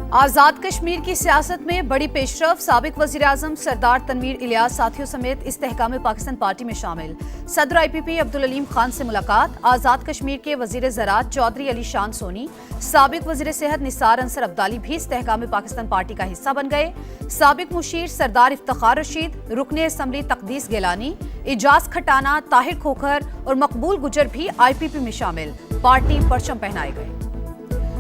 आज़ाद कश्मीर की सियासत में बड़ी पेशरफ। साबिक वज़ीर आज़म सरदार तनवीर इलियास साथियों समेत इस्तेहकाम पाकिस्तान पार्टी में शामिल। सदर IPP अब्दुल अलीम खान से मुलाकात। आज़ाद कश्मीर के वज़ीर ज़राअत चौधरी अली शान सोनी, साबिक वज़ीर सेहत निसार अंसर अब्दाली भी इस्तेहकाम पाकिस्तान पार्टी का हिस्सा बन गए। साबिक मुशीर सरदार इफ्तिखार रशीद, रुकने असम्बली तकदीस गिलानी, इजाज खटाना, ताहिर खोखर और मकबूल गुजर भी IPP में शामिल। पार्टी परचम पहनाए गए।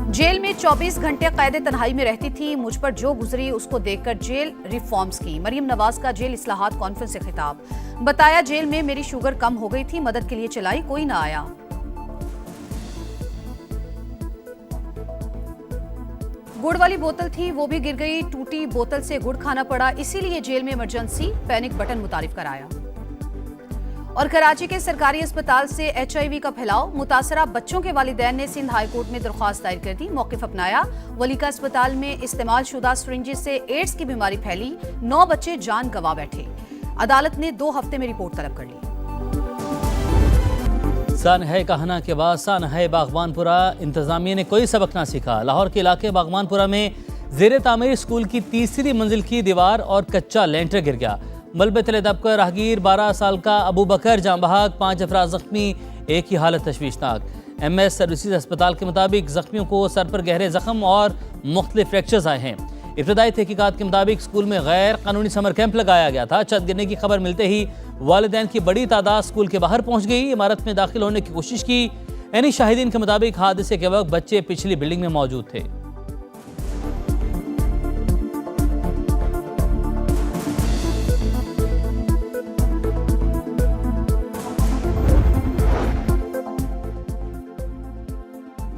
जेल में 24 घंटे कैद तन्हाई में रहती थी, मुझ पर जो गुजरी उसको देखकर जेल रिफॉर्म्स की। मरियम नवाज का जेल इस्लाहात कॉन्फ्रेंस से खिताब। बताया जेल में मेरी शुगर कम हो गई थी, मदद के लिए चलाई, कोई ना आया। गुड़ वाली बोतल थी, वो भी गिर गई, टूटी बोतल से गुड़ खाना पड़ा, इसीलिए जेल में इमरजेंसी पैनिक बटन मुतारिफ कराया। और कराची के सरकारी अस्पताल से HIV का फैलाव। मुतासरा बच्चों के वालिदैन ने सिंध हाई कोर्ट में दरख्वास्त दायर कर दी, मौक़िफ़ अपनाया। वलीका अस्पताल में इस्तेमाल शुदा सिरिंजेस से एड्स की बीमारी फैली, 9 बच्चे जान गंवा बैठे। अदालत ने 2 हफ्ते में रिपोर्ट तलब कर ली। सन है कहना के बाद सन है बागवानपुरा। इंतजामिया ने कोई सबक ना सीखा। लाहौर के इलाके बागवानपुरा में ज़ेर तामीर स्कूल की तीसरी मंजिल की दीवार और कच्चा लेंटर गिर गया। मलबे तले दबकर राहगीर 12 साल का अबू बकर जाँ बहक, 5 अफराद जख्मी, एक ही हालत तशवीशनाक। MS सर्विसेज अस्पताल के मुताबिक जख्मियों को सर पर गहरे जख्म और मुख्तलिफ फ्रैक्चर्स आए हैं। इब्तदाई तहकीकात के मुताबिक स्कूल में गैर कानूनी समर कैंप लगाया गया था। छत गिरने की खबर मिलते ही वालिदैन की बड़ी तादाद स्कूल के बाहर पहुंच गई, इमारत में दाखिल होने की कोशिश की। यानी शाहिदीन के मुताबिक हादसे के वक्त बच्चे पिछली बिल्डिंग में मौजूद थे।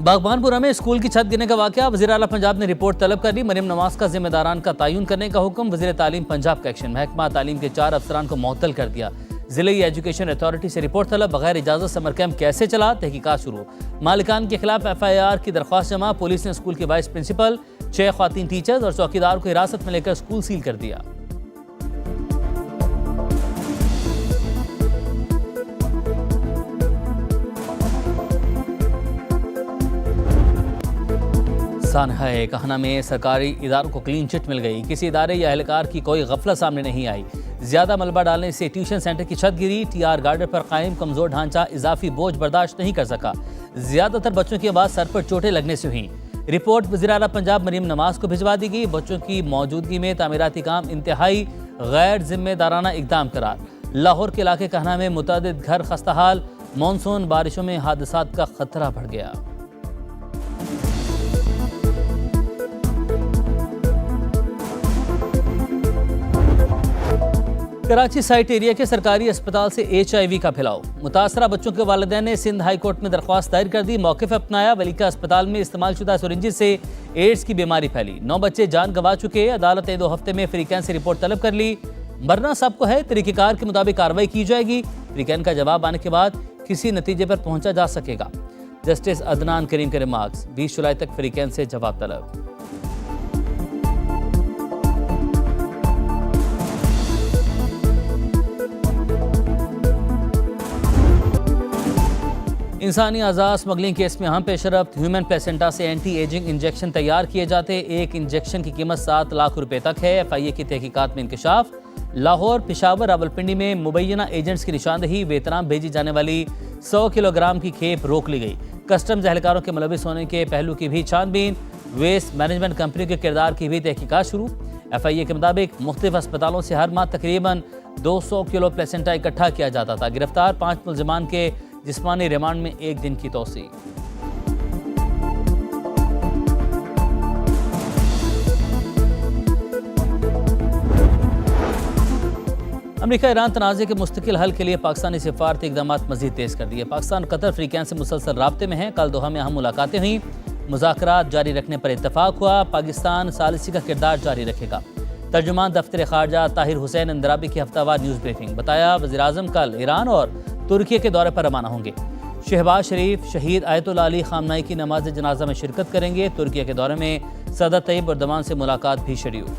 बागबानपुरा में स्कूल की छत गिरने का वाकया। वज़ीर आला पंजाब ने रिपोर्ट तलब कर ली। मरियम नवाज का जिम्मेदारान का तयन करने का हुक्म। वज़ीर तालीम पंजाब का एक्शन। महकमा तालीम के 4 अफसरान को मुअत्तल कर दिया। ज़िले एजुकेशन अथॉरिटी से रिपोर्ट तलब। बगैर इजाज़त समर कैंप कैसे चला, तहकीकात शुरू। मालिकान के खिलाफ FIR की दरख्वास्त जमा। पुलिस ने स्कूल के वाइस प्रिंसिपल, 6 ख्वातीन टीचर्स और चौकीदार को हिरासत में लेकर स्कूल सील कर दिया। सानहा कहना में सरकारी इदारों को क्लीन चिट मिल गई। किसी इदारे या एहलकार की कोई गफलत सामने नहीं आई। ज्यादा मलबा डालने से ट्यूशन सेंटर की छत गिरी। TR गार्डर पर कायम कमजोर ढांचा इजाफी बोझ बर्दाश्त नहीं कर सका। ज्यादातर बच्चों की आवाज सर पर चोटें लगने से हुई। रिपोर्ट वज़ीर आला पंजाब मरियम नवाज को भिजवा दी गई। बच्चों की मौजूदगी में तामीराती काम इंतहाई गैर जिम्मेदाराना इकदाम करार। लाहौर के इलाके कहना में मुतअद्दिद घर खस्ताहाल। मानसून बारिशों में हादसात का खतरा बढ़ गया। कराची साइट एरिया के सरकारी अस्पताल से HIV का फैलाव। मुतासरा बच्चों के वालिदैन ने सिंध हाई कोर्ट में दरख्वास्त दायर कर दी, मौक़िफ़ अपनाया। वलीका अस्पताल में इस्तेमाल शुदा सिरिंजेस से एड्स की बीमारी फैली, 9 बच्चे जान गंवा चुके। अदालत ने 2 हफ्ते में फ्रीकैन से रिपोर्ट तलब कर ली। मरना सबको है, तरीक़ेकार के मुताबिक कार्रवाई की जाएगी। फ्रीकैन का जवाब आने के बाद किसी नतीजे पर पहुंचा जा सकेगा। जस्टिस अदनान करीम के रिमार्क्स। 20 जुलाई तक फ्रीकैन से जवाब तलब। इंसानी अज़ा स्मगलिंग केस में अहम पेशरफ्त। ह्यूमन प्लेसेंटा से एंटी एजिंग इंजेक्शन तैयार किए जाते। एक इंजेक्शन की कीमत 7 लाख रुपए तक है। FIA की तहकीकात में इंकशाफ। लाहौर, पेशावर, रावलपिंडी में मुबैना एजेंट्स की निशानदेही। वियतनाम भेजी जाने वाली 100 किलोग्राम की खेप रोक ली गई। कस्टम्स एहलकारों के मुलविस होने के पहलू की भी छानबीन। वेस्ट मैनेजमेंट कंपनी के किरदार की भी तहकीकात शुरू। FIA के मुताबिक मुख्तलिफ अस्पतालों से हर माह तकरीबन 200 किलो प्लेसेंटा इकट्ठा किया जाता था। गिरफ्तार 5 मुलजमान के जिस्मानी रिमांड में 1 दिन की तोसी। अमेरिका ईरान तनाज़े के मुस्तकिल हल के लिए पाकिस्तानी सिफारती इक़दाम मज़ीद तेज़ कर दिए। पाकिस्तान कतर फ्रीकैन से मुसलसल राब्ते में है। कल दोहा में अहम मुलाकातें हुई। मुज़ाकरात जारी रखने पर इत्तफाक हुआ। पाकिस्तान सालिसी का किरदार जारी रखेगा। तर्जुमान दफ्तर ख़ारजा ताहिर हुसैन अंदराबी की हफ्तावार न्यूज़ ब्रीफिंग। बताया वज़ीर आज़म कल ईरान और तुर्की के दौरे पर रवाना होंगे। शहबाज शरीफ शहीद आयतुल्लाह अली ख़ामनाई की नमाज जनाजा में शिरकत करेंगे। तुर्की के दौरे में सदर तैयब एर्दोगान से मुलाकात भी शेड्यूल।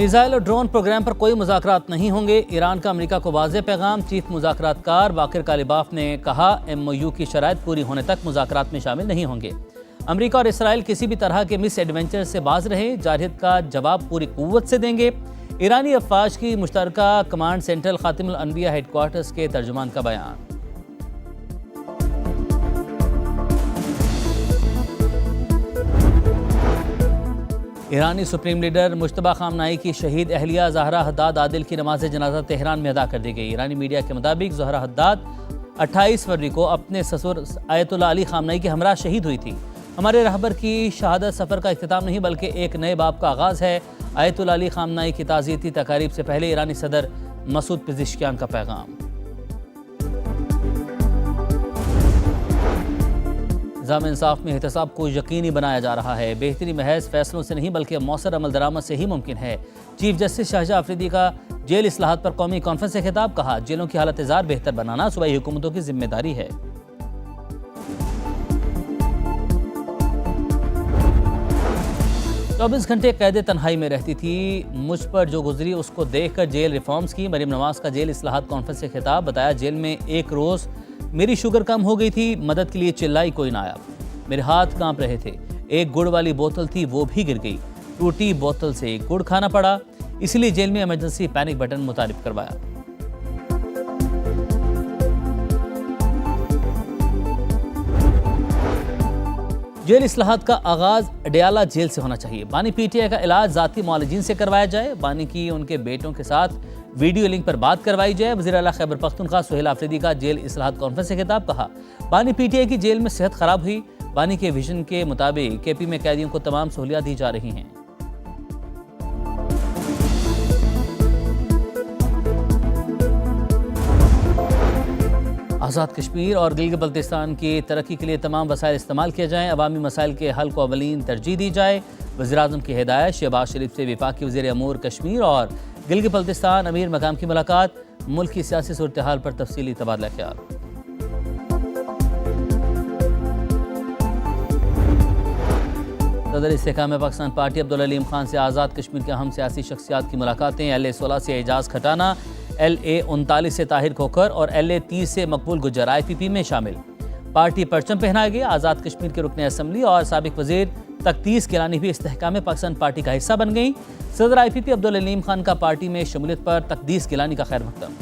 मिसाइल और ड्रोन प्रोग्राम पर कोई मुज़ाकरात नहीं होंगे। ईरान का अमेरिका को वाज़ेह पैगाम। चीफ मुज़ाकरातकार बाकिर कालिबाफ ने कहा, MOU की शराइत पूरी होने तक मुज़ाकरात में शामिल नहीं होंगे। अमेरिका और इसराइल किसी भी तरह के मिस एडवेंचर से बाज रहे, जारहियत का जवाब पूरी कुव्वत से देंगे। ईरानी अफवाज की मुश्तरका कमांड सेंट्रल खातिमुल अनबिया हेडक्वार्टर्स के तर्जुमान का बयान। ईरानी सुप्रीम लीडर मुश्तबा खामनाई की शहीद अहलिया ज़हरा हद्दाद आदिल की नमाज जनाजा तेहरान में अदा कर दी गई। ईरानी मीडिया के मुताबिक ज़हरा हद्दाद 28 फरवरी को अपने ससुर आयतुल्लाह अली खामनाई के हमरा शहीद हुई थी। हमारे रहबर की शहादत सफ़र का इख्तिताम नहीं बल्कि एक नए बाब का आगाज़ है। आयतुल्लाह अली खामनाई की ताज़ियती तकारीब से पहले ईरानी सदर मसूद पेज़ेश्कियान का पैगाम। निज़ाम इंसाफ में एहतसाब को यकीनी बनाया जा रहा है। बेहतरी महज फैसलों से नहीं बल्कि मौसर अमल दरामद से ही मुमकिन है। चीफ जस्टिस शाहजहां अफरीदी का जेल इस्लाहात पर कौमी कॉन्फ्रेंस से खिताब। कहा, जेलों की हालत जार बेहतर बनाना सूबाई हुकूमतों की जिम्मेदारी है। चौबीस घंटे कैद तन्हाई में रहती थी, मुझ पर जो गुजरी उसको देखकर जेल रिफॉर्म्स की। मरीम नवाज का जेल इस्लाहात कॉन्फ्रेंस से खिताब। बताया, जेल में एक रोज़ मेरी शुगर कम हो गई थी, मदद के लिए चिल्लाई, कोई ना आया। मेरे हाथ कांप रहे थे। एक गुड़ वाली बोतल थी, वो भी गिर गई। टूटी बोतल से गुड़ खाना पड़ा, इसलिए जेल में इमरजेंसी पैनिक बटन मुतारिफ करवाया। जेल इस्लाहात का आगाज अडयाला जेल से होना चाहिए। बानी PTI का इलाज जाती मुआलिजीन से करवाया जाए। बानी की उनके बेटों के साथ वीडियो लिंक पर बात करवाई जाए। वज़ीर आला खैबर पख्तूनख्वा सुहेल आफरीदी का जेल इस्लाहात कॉन्फ्रेंस से खिताब। कहा, बानी PTI की जेल में सेहत खराब हुई। बानी के विजन के मुताबिक KP में कैदियों को तमाम सहूलियात दी जा रही हैं। आज़ाद कश्मीर और गिलगित बल्तिस्तान की तरक्की के लिए तमाम वसाइल इस्तेमाल किए जाएँ। अवामी मसाइल के हल को अवलीन तरजीह दी जाए। वज़ीर-ए-आज़म की हिदायत। शहबाज शरीफ से वफाकी वज़ीर अमूर कश्मीर और गिलगित बल्तिस्तान अमीर मकाम की मुलाकात। मुल्क की सियासी सूरत हाल पर तफसीली तबादला ख्याल। सदर इस्तेहकाम पाकिस्तान पार्टी अब्दुल अलीम खान से आज़ाद कश्मीर के अहम सियासी शख्सियात की मुलाकातें। LA 16 से एजाज खटाना, LA 39 से ताहिर खोखर और LA 30 से मकबूल गुज्जर IPP में शामिल। पार्टी परचम पहनाए गए। आज़ाद कश्मीर के रुकन असम्बली और साबिक वज़ीर तख्तीस गिलानी भी इस्तेहकाम पाकिस्तान पार्टी का हिस्सा बन गई। सदर IPP अब्दुल अलीम खान का पार्टी में शमूलियत पर तख्तीस गिलानी का खैर मकदम।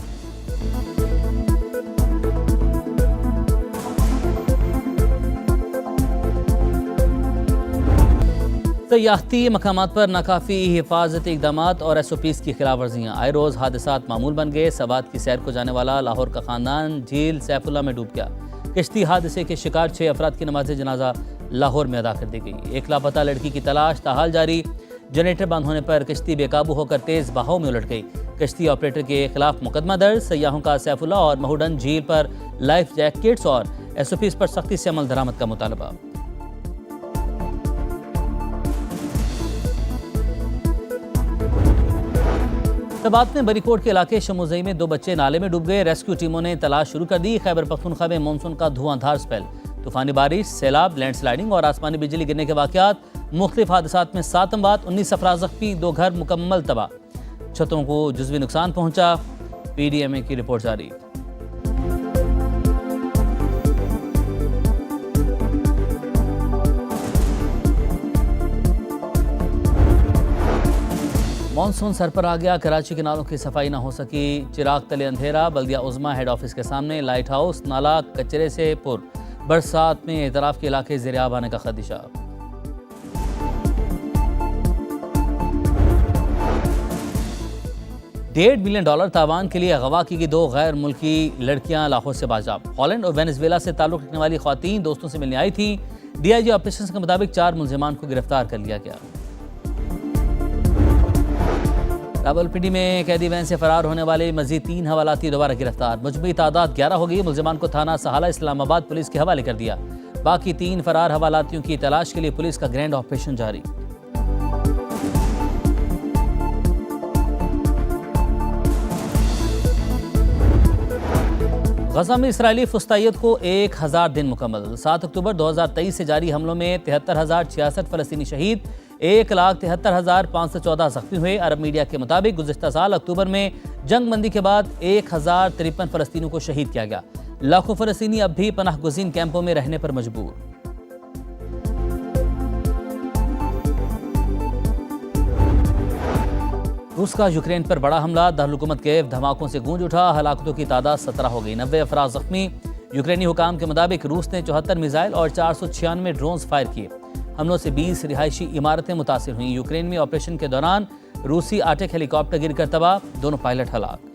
सयाहती मकामात पर नाकाफ़ी हिफाजती इक़दामात और SOPs की खिलाफ वर्जियाँ। आए रोज़ हादसात मामूल बन गए। सवात की सैर को जाने वाला लाहौर का ख़ानदान झील सैफुल्ला में डूब गया। कश्ती हादसे के शिकार 6 अफराद की नमाज जनाजा लाहौर में अदा कर दी गई। एक लापता लड़की की तलाश ताहाल जारी। जनरेटर बंद होने पर कश्ती बेकाबू होकर तेज़ बहाव में उलट गई। कश्ती ऑपरेटर के खिलाफ मुकदमा दर्ज। सयाहों का सैफुल्ला और महूडन झील पर लाइफ जैकेट्स और SOPs पर सख्ती से अमल दरामद का मुतालबा। तबात में बरीकोट के इलाके शमोजई में 2 बच्चे नाले में डूब गए। रेस्क्यू टीमों ने तलाश शुरू कर दी। खैबर पख्तूनख्वा में मानसून का धुआंधार स्पेल। तूफानी बारिश, सैलाब, लैंडस्लाइडिंग और आसमानी बिजली गिरने के वाक़यात। मुख्तलिफ हादसात में 7 अमवात, 19 अफराद ज़ख्मी, 2 घर मुकम्मल तबाह। छतों को जुज़वी नुकसान पहुंचा। PDMA की रिपोर्ट जारी। मानसून सर पर आ गया। कराची के नालों की सफाई ना हो सकी। चिराग तले अंधेरा। बल्दिया उज़्मा हेड ऑफिस के सामने लाइट हाउस नाला कचरे से पुर। बरसात में एतराफ़ के इलाके ज़ेर-ए-आब आने का खदशा। $1.5 मिलियन तावान के लिए अगवा की गई 2 गैर मुल्की लड़कियां लाहौर से बाजाब। हॉलैंड और वेनेजुएला से ताल्लुक़ रखने वाली ख़वातीन दोस्तों से मिलने आई थी। DIG ऑपरेशन के मुताबिक 4 मुलजिमान को गिरफ्तार कर लिया गया। रावलपिंडी में कैदी वैन से फरार होने वाले मजीद 3 हवालाती दोबारा गिरफ्तार। मजमूई तादाद 11 हो गई। मुलजिमान को थाना सहाला इस्लामाबाद पुलिस के हवाले कर दिया। बाकी 3 फरार हवालातियों की तलाश के लिए पुलिस का ग्रैंड ऑपरेशन जारी। गजा में इसराइली फुस्तायत को 1000 दिन मुकम्मल। 7 अक्टूबर 2023 से जारी हमलों में 73,066 फ़लस्तीनी शहीद। 1,73,514 जख्मी हुए। अरब मीडिया के मुताबिक गुज़िश्ता साल अक्टूबर में जंगबंदी के बाद 1,053 फ़लस्तीनियों को शहीद किया गया। लाखों फ़लस्तीनी अब भी पनाह गुज़ीन कैंपों में रहने पर मजबूर। रूस का यूक्रेन पर बड़ा हमला, दारुल-हुकूमत कीव धमाकों से गूंज उठा। हलाकतों की तादाद 17 हो गई, 90 अफराद जख्मी। यूक्रेनी हुकाम के मुताबिक रूस ने 74 मिसाइल और 496 ड्रोन्स फायर किए। हमलों से 20 रिहायशी इमारतें मुतासिर हुई। यूक्रेन में ऑपरेशन के दौरान रूसी आर्टिक हेलीकॉप्टर गिरकर तबाह, दोनों पायलट हलाक।